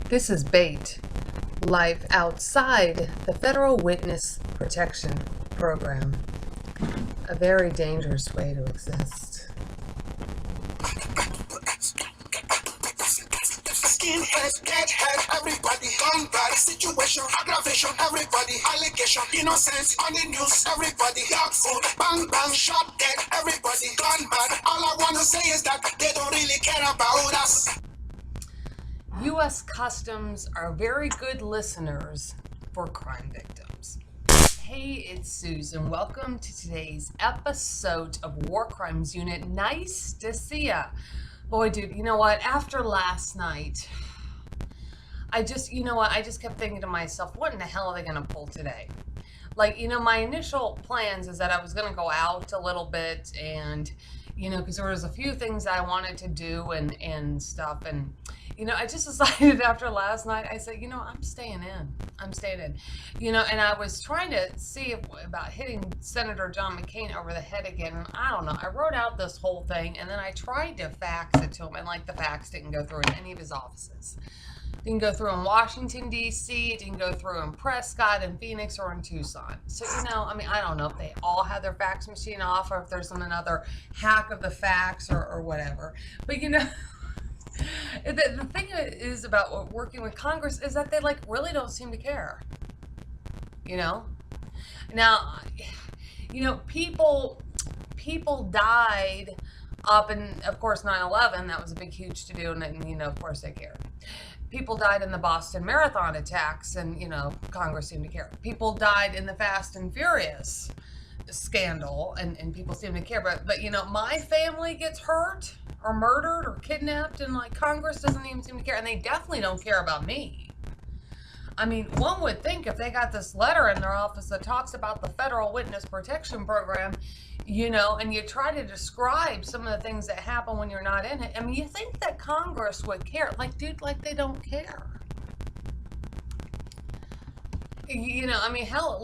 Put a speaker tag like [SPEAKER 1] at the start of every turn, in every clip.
[SPEAKER 1] This is bait, life outside the Federal Witness Protection Program. A very dangerous way to exist.
[SPEAKER 2] Skinhead, deadhead, everybody, gun bad, situation, aggravation, everybody, allegation, innocence on the news, everybody, dog food, bang bang, shot dead, everybody, gun bad. All I wanna say is that they don't really care about us.
[SPEAKER 1] U.S. Customs are very good listeners for crime victims. Hey, it's Susan. Welcome to today's episode of War Crimes Unit. Nice to see ya. Boy, dude, you know what? After last night, I just kept thinking to myself, what in the hell are they going to pull today? Like, my initial plans is that I was going to go out a little bit and, because there was a few things I wanted to do and stuff. And, I just decided after last night, I said, I'm staying in. And I was trying to see about hitting Senator John McCain over the head again. And I don't know. I wrote out this whole thing and then I tried to fax it to him. And the fax didn't go through in any of his offices. Didn't go through in Washington, D.C., didn't go through in Prescott, in Phoenix, or in Tucson. So, I don't know if they all had their fax machine off or if there's another hack of the fax or whatever. But, the thing is about working with Congress is that they, really don't seem to care. Now, people died up in, of course, 9/11. That was a big, huge to do, and of course they cared. People died in the Boston Marathon attacks, and, Congress seemed to care. People died in the Fast and Furious scandal, and people seem to care. But my family gets hurt or murdered or kidnapped, and, Congress doesn't even seem to care. And they definitely don't care about me. I mean, one would think if they got this letter in their office that talks about the Federal Witness Protection Program, and you try to describe some of the things that happen when you're not in it. I mean, you think that Congress would care. They don't care. Hell, at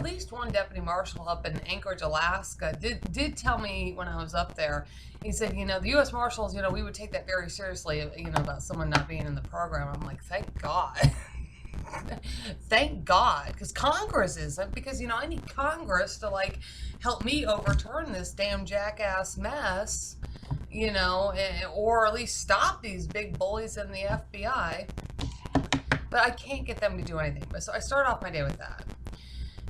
[SPEAKER 1] least one deputy marshal up in Anchorage, Alaska did tell me when I was up there. He said, the U.S. Marshals, we would take that very seriously, about someone not being in the program. I'm like, thank God. Thank God, because Congress isn't, because I need Congress to help me overturn this damn jackass mess, or at least stop these big bullies in the FBI. But I can't get them to do anything. So I start off my day with that.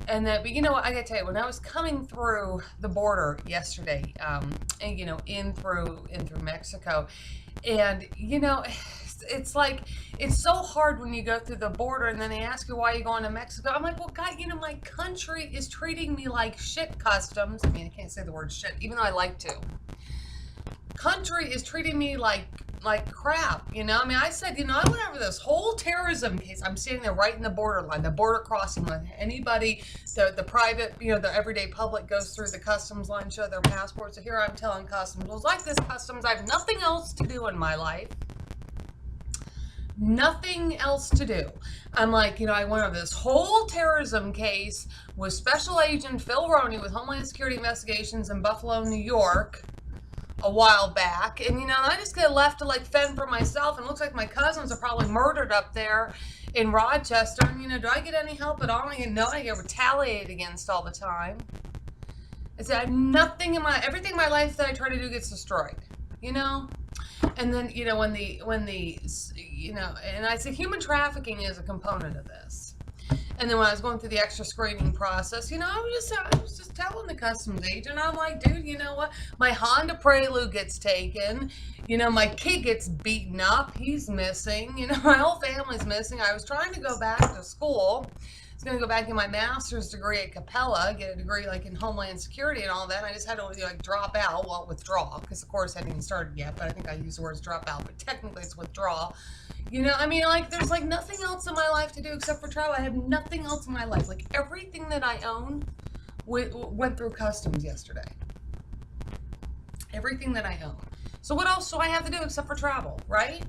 [SPEAKER 1] And then, but what, I gotta tell you, when I was coming through the border yesterday, and in through Mexico, and it's so hard when you go through the border and then they ask you why you're going to Mexico. I'm like, well, God, my country is treating me like shit, Customs. I mean, I can't say the word shit, even though I like to. Country is treating me like crap, I said, I went over this whole terrorism case. I'm standing there right in the borderline, the border crossing line. Anybody, the private, the everyday public goes through the customs line, show their passports. So here I'm telling Customs, well, like this, Customs, I have nothing else to do in my life. Nothing else to do. I'm like, I went over this whole terrorism case with Special Agent Phil Roney with Homeland Security Investigations in Buffalo, New York, a while back, and I just get left to fend for myself, and it looks like my cousins are probably murdered up there in Rochester. And do I get any help at all? No, I get retaliated against all the time. I said, I have nothing everything in my life that I try to do gets destroyed, And then, when and I said human trafficking is a component of this. And then when I was going through the extra screening process, I was just telling the customs agent, I'm like, dude, you know what? My Honda Prelude gets taken. My kid gets beaten up. He's missing. My whole family's missing. I was trying to go back to school. I was going to go back and get my master's degree at Capella, get a degree in Homeland Security and all that. And I just had to drop out, withdraw, because the course hadn't even started yet. But I think I used the words drop out, but technically it's withdraw. There's nothing else in my life to do except for travel. I have nothing else in my life. Everything that I own went through Customs yesterday. Everything that I own. So what else do I have to do except for travel, right?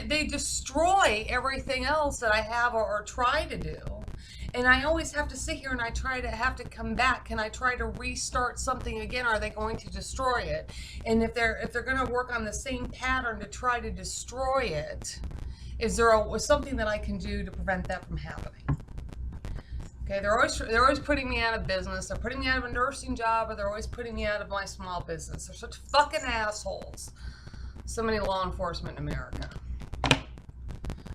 [SPEAKER 1] They destroy everything else that I have or try to do. And I always have to sit here and I have to come back. Can I try to restart something again? Are they going to destroy it? And if they're going to work on the same pattern to try to destroy it, is there something that I can do to prevent that from happening? Okay, they're always putting me out of business. They're putting me out of a nursing job, or they're always putting me out of my small business. They're such fucking assholes. So many law enforcement in America.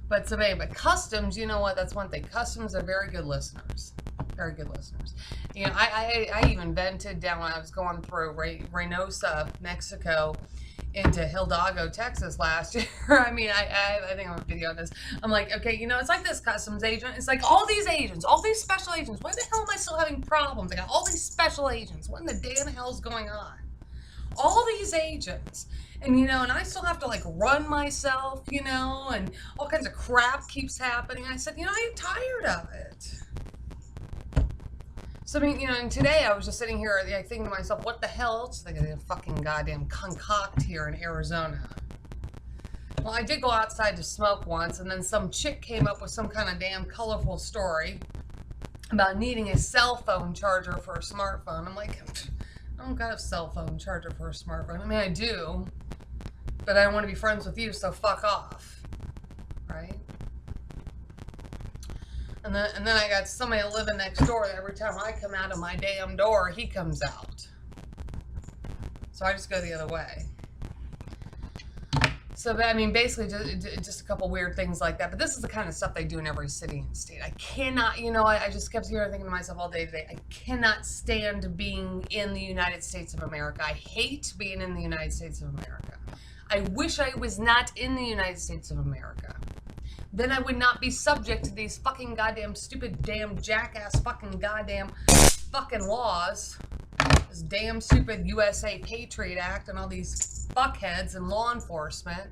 [SPEAKER 1] But customs, you know what? That's one thing. Customs are very good listeners. Very good listeners. You know, I even vented down when I was going through Reynosa, Mexico, into Hidalgo, Texas last year. I mean, I think I have a video on this. I'm like, okay, you know, it's like this customs agent. It's like all these agents, all these special agents. Why the hell am I still having problems? I got all these special agents. What in the damn hell is going on? All these agents. And, you know, and I still have to, like, run myself, you know, and all kinds of crap keeps happening. I said, you know, I'm tired of it. So, I mean, you know, and today I was just sitting here thinking to myself, what the hell else are they going to fucking goddamn concoct here in Arizona? Well, I did go outside to smoke once, and then some chick came up with some kind of damn colorful story about needing a cell phone charger for a smartphone. I'm like, I don't got a cell phone charger for a smartphone. I mean, I do, but I don't want to be friends with you, so fuck off, right? And then I got somebody living next door that every time I come out of my damn door, he comes out. So I just go the other way. So, I mean, basically just a couple weird things like that. But this is the kind of stuff they do in every city and state. I cannot, you know, I just kept here thinking to myself all day today, I cannot stand being in the United States of America. I hate being in the United States of America. I wish I was not in the United States of America. Then I would not be subject to these fucking goddamn stupid damn jackass fucking goddamn fucking laws. This damn stupid USA Patriot Act and all these fuckheads in law enforcement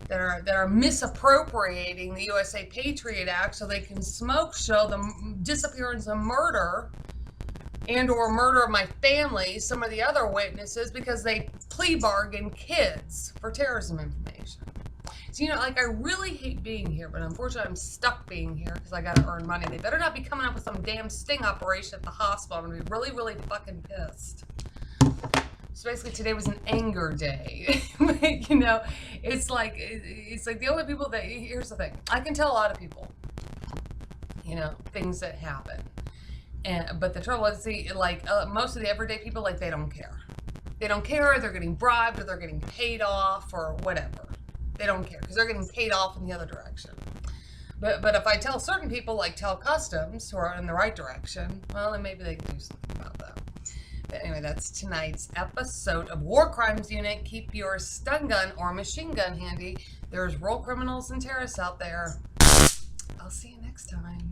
[SPEAKER 1] that are misappropriating the USA Patriot Act so they can smoke show the disappearance and murder or murder of my family, some of the other witnesses, because they plea bargain kids for terrorism information. So, you know, like, I really hate being here, but unfortunately I'm stuck being here because I got to earn money. They better not be coming up with some damn sting operation at the hospital. I'm going to be really, really fucking pissed. So basically today was an anger day. You know, it's like the only people that, here's the thing. I can tell a lot of people, you know, things that happen. But the trouble is, most of the everyday people, like, they don't care. They don't care. They're getting bribed or they're getting paid off or whatever. They don't care because they're getting paid off in the other direction. But if I tell certain people, like tell Customs, who are in the right direction, well, then maybe they can do something about that. But anyway, that's tonight's episode of War Crimes Unit. Keep your stun gun or machine gun handy. There's real criminals and terrorists out there. I'll see you next time.